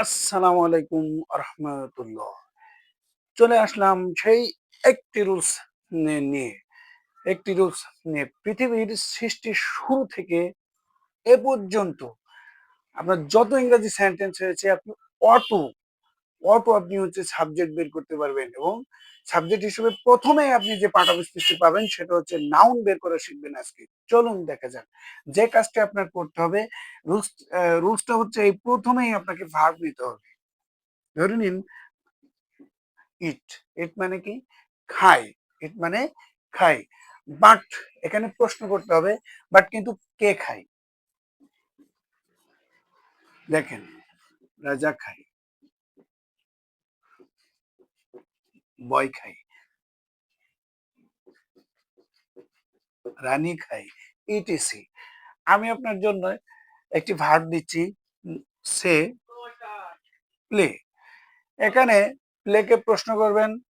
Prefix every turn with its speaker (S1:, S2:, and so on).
S1: আসসালামু আলাইকুম রহমতুল্লাহ। চলে আসলাম সেই একটি রুলস নিয়ে একটি রুলস নিয়ে পৃথিবীর সৃষ্টির শুরু থেকে এ পর্যন্ত আপনার যত ইংরেজি সেন্টেন্স হয়েছে আপনি অটো অটো আপনি হচ্ছে সাবজেক্ট বের করতে পারবেন, এবং সাবজেক্ট হিসেবে প্রথমেই আপনি যে পাঠ্যপুস্তকটি পাবেন সেটা হচ্ছে নাউন বের করা শিখবেন আজকে। চলুন দেখা যাক যে কাজটি আপনার করতে হবে। রুলস রুলসটা হচ্ছে এই প্রথমেই আপনাকে ভার্ব নিতে হবে। ধরে নিন ইট, ইট মানে কি? খাই। ইট মানে খাই। বাট এখানে প্রশ্ন করতে হবে, বাট কিন্তু কে খায়? দেখেন, রাজা খায়, বয় খায়, রানী খায়, ইটিসি। আমি আপনার জন্য একটি ভার্ব দিচ্ছি, সে প্লে। এখানে প্লেকে প্রশ্ন করবেন